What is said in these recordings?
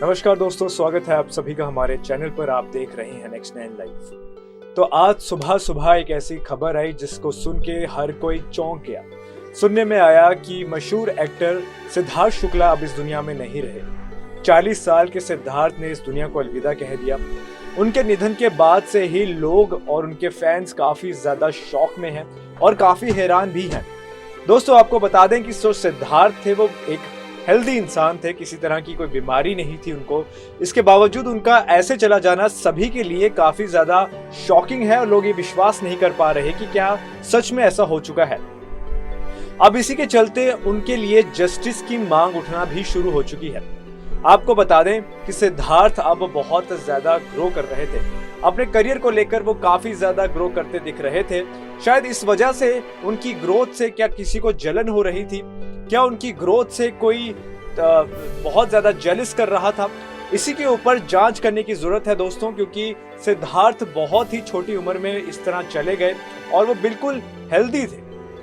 नमस्कार दोस्तों, स्वागत है आप सभी का हमारे चैनल पर। आप देख रहे हैं नेक्स्ट 9 लाइव। तो आज सुबह सुबह एक ऐसी खबर आई जिसको सुन के हर कोई चौंक गया। सुनने में आया कि मशहूर एक्टर सिद्धार्थ शुक्ला अब इस दुनिया में नहीं रहे। 40 साल के सिद्धार्थ ने इस दुनिया को अलविदा कह दिया। उनके निधन के बाद से ही लोग और उनके फैंस काफी ज्यादा शॉक में हैं और काफी हैरान भी हैं। दोस्तों, आपको बता दें कि जो सिद्धार्थ थे वो एक हेल्दी इंसान थे, किसी तरह की कोई बीमारी नहीं थी उनको। इसके बावजूद उनका ऐसे चला जाना सभी के लिए काफी ज्यादा शॉकिंग है और लोग ये विश्वास नहीं कर पा रहे कि क्या सच में ऐसा हो चुका है। अब इसी के चलते उनके लिए जस्टिस की मांग उठना भी शुरू हो चुकी है। आपको बता दें कि सिद्धार्थ अब बहुत ज्यादा ग्रो कर रहे थे। अपने करियर को लेकर वो काफी ज्यादा ग्रो करते दिख रहे थे। शायद इस वजह से उनकी ग्रोथ से क्या किसी को जलन हो रही थी, क्या उनकी ग्रोथ से कोई बहुत ज्यादा जेलस कर रहा था। इसी के ऊपर जांच करने की जरूरत है दोस्तों, क्योंकि सिद्धार्थ बहुत ही छोटी उम्र में इस तरह चले गए और वो बिल्कुल हेल्दी थे।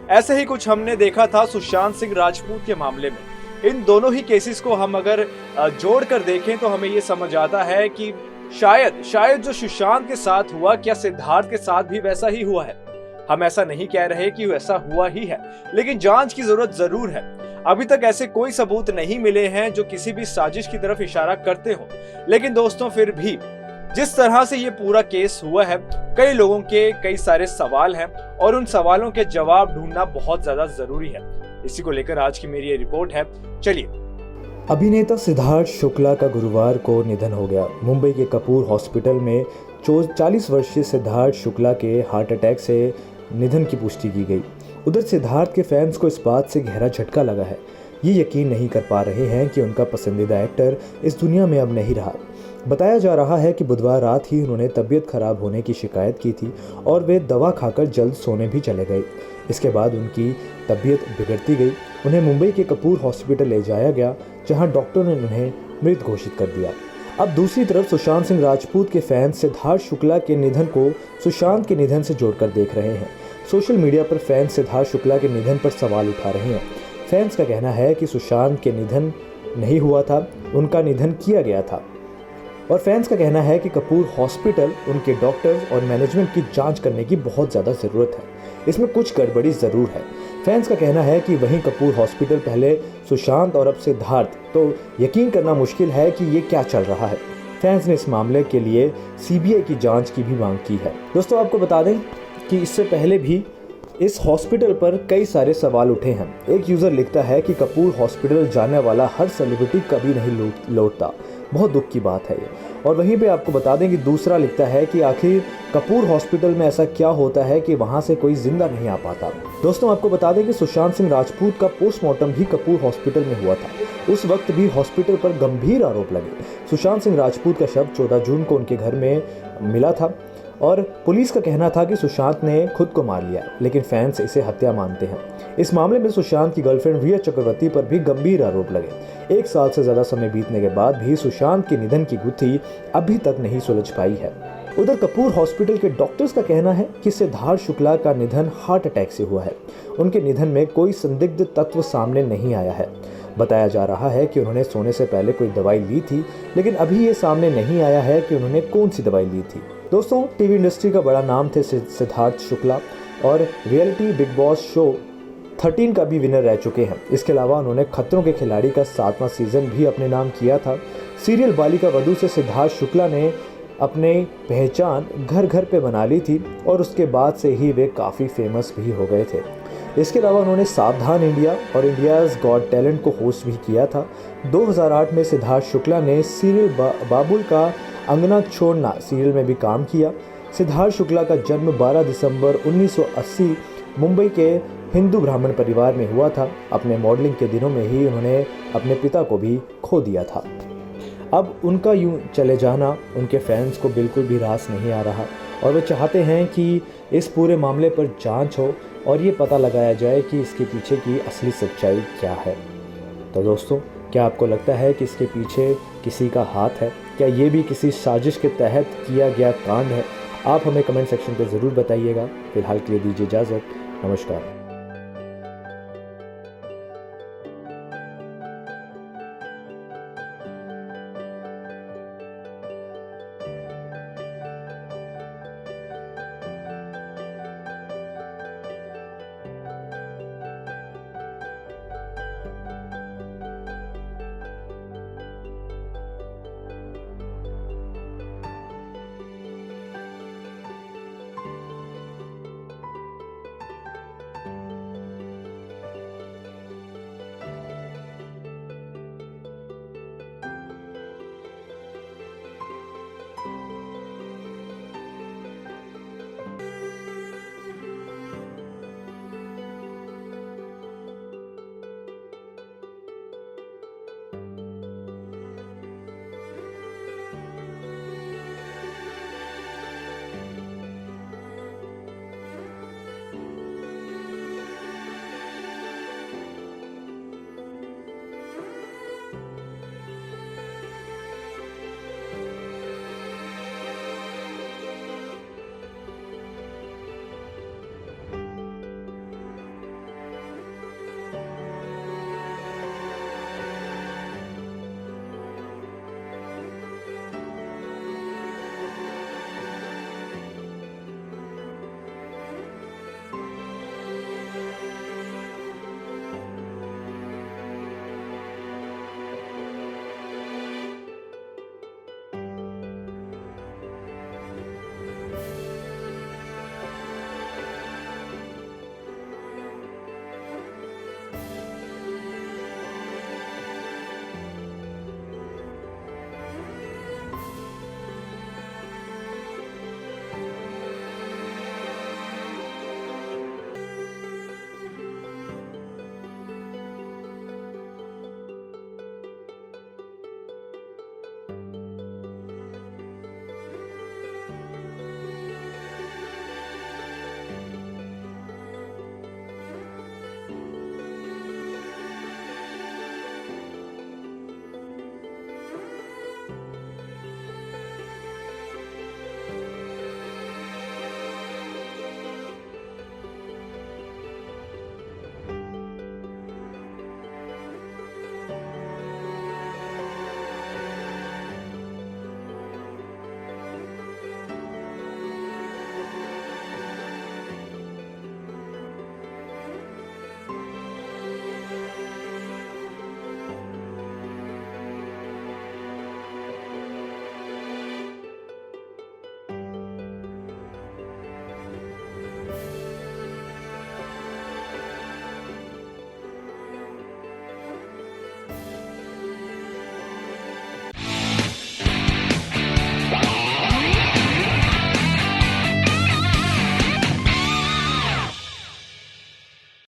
ऐसे ही कुछ हमने देखा था सुशांत सिंह राजपूत के मामले में। इन दोनों ही केसेस को हम अगर जोड़कर देखें तो हमें ये समझ आता है कि शायद जो सुशांत के साथ हुआ, क्या सिद्धार्थ के साथ भी वैसा ही हुआ है। हम ऐसा नहीं कह रहे कि वैसा हुआ ही है, लेकिन जांच की जरूरत जरूर है। अभी तक ऐसे कोई सबूत नहीं मिले हैं जो किसी भी साजिश की तरफ इशारा करते हो। लेकिन दोस्तों, फिर भी जिस तरह से ये पूरा केस हुआ है, कई लोगों के कई सारे सवाल हैं और उन सवालों के जवाब ढूंढना बहुत ज्यादा जरूरी है। इसी को लेकर आज की मेरी ये रिपोर्ट है। चलिए। अभिनेता सिद्धार्थ शुक्ला का गुरुवार को निधन हो गया। मुंबई के कपूर हॉस्पिटल में 40 वर्षीय सिद्धार्थ शुक्ला के हार्ट अटैक से निधन की पुष्टि की गई। उधर सिद्धार्थ के फैंस को इस बात से गहरा झटका लगा है। ये यकीन नहीं कर पा रहे हैं कि उनका पसंदीदा एक्टर इस दुनिया में अब नहीं रहा। बताया जा रहा है कि बुधवार रात ही उन्होंने तबीयत खराब होने की शिकायत की थी और वे दवा खाकर जल्द सोने भी चले गए। इसके बाद उनकी तबीयत बिगड़ती गई। उन्हें मुंबई के कपूर हॉस्पिटल ले जाया गया, जहां डॉक्टर ने उन्हें मृत घोषित कर दिया। अब दूसरी तरफ सुशांत सिंह राजपूत के फैंस सिद्धार्थ शुक्ला के निधन को सुशांत के निधन से जोड़कर देख रहे हैं। सोशल मीडिया पर फैंस सिद्धार्थ शुक्ला के निधन पर सवाल उठा रहे हैं। फैंस का कहना है कि सुशांत के निधन नहीं हुआ था, उनका निधन किया गया था। और फैंस का कहना है कि कपूर हॉस्पिटल, उनके डॉक्टर्स और मैनेजमेंट की जांच करने की बहुत ज़्यादा ज़रूरत है। इसमें कुछ गड़बड़ी ज़रूर है। फैंस का कहना है कि वहीं कपूर हॉस्पिटल पहले सुशांत और अब सिद्धार्थ, तो यकीन करना मुश्किल है कि ये क्या चल रहा है। फैंस ने इस मामले के लिए सीबीआई की जांच की भी मांग की है। दोस्तों, आपको बता दें कि इससे पहले भी इस हॉस्पिटल पर कई सारे सवाल उठे हैं। एक यूज़र लिखता है कि कपूर हॉस्पिटल जाने वाला हर सेलिब्रिटी कभी नहीं लौटता। बहुत दुख की बात है ये। और वहीं पे आपको बता दें कि दूसरा लिखता है कि आखिर कपूर हॉस्पिटल में ऐसा क्या होता है कि वहाँ से कोई जिंदा नहीं आ पाता। दोस्तों, आपको बता दें कि सुशांत सिंह राजपूत का पोस्टमार्टम भी कपूर हॉस्पिटल में हुआ था। उस वक्त भी हॉस्पिटल पर गंभीर आरोप लगे। सुशांत सिंह राजपूत का शव 14 जून को उनके घर में मिला था और पुलिस का कहना था कि सुशांत ने खुद को मार लिया, लेकिन फैंस इसे हत्या मानते हैं। इस मामले में सुशांत की गर्लफ्रेंड रिया चक्रवर्ती पर भी गंभीर आरोप लगे। 1 साल से ज्यादा समय बीतने के बाद भी सुशांत के निधन की गुत्थी अभी तक नहीं सुलझ पाई है। उधर कपूर हॉस्पिटल के डॉक्टर्स का कहना है कि सिद्धार्थ शुक्ला का निधन हार्ट अटैक से हुआ है। उनके निधन में कोई संदिग्ध तत्व सामने नहीं आया है। बताया जा रहा है कि उन्होंने सोने से पहले कोई दवाई ली थी, लेकिन अभी ये सामने नहीं आया है कि उन्होंने कौन सी दवाई ली थी। दोस्तों, टीवी इंडस्ट्री का बड़ा नाम थे सिद्धार्थ शुक्ला और रियलिटी बिग बॉस शो 13 का भी विनर रह चुके हैं। इसके अलावा उन्होंने खतरों के खिलाड़ी का 7वां सीजन भी अपने नाम किया था। सीरियल बालिका वधू से सिद्धार्थ शुक्ला ने अपनी पहचान घर घर पे बना ली थी और उसके बाद से ही वे काफ़ी फेमस भी हो गए थे। इसके अलावा उन्होंने सावधान इंडिया और इंडियाज़ गॉट टैलेंट को होस्ट भी किया था। 2008 में सिद्धार्थ शुक्ला ने सीरियल बाबुल का अंगना छोड़ना सीरियल में भी काम किया। सिद्धार्थ शुक्ला का जन्म 12 दिसंबर 1980 मुंबई के हिंदू ब्राह्मण परिवार में हुआ था। अपने मॉडलिंग के दिनों में ही उन्होंने अपने पिता को भी खो दिया था। अब उनका यूं चले जाना उनके फैंस को बिल्कुल भी रास नहीं आ रहा और वे चाहते हैं कि इस पूरे मामले पर जांच हो और ये पता लगाया जाए कि इसके पीछे की असली सच्चाई क्या है। तो दोस्तों, क्या आपको लगता है कि इसके पीछे किसी का हाथ है? क्या ये भी किसी साजिश के तहत किया गया कांड है? आप हमें कमेंट सेक्शन पर ज़रूर बताइएगा। फिलहाल के लिए दीजिए इजाज़त। नमस्कार।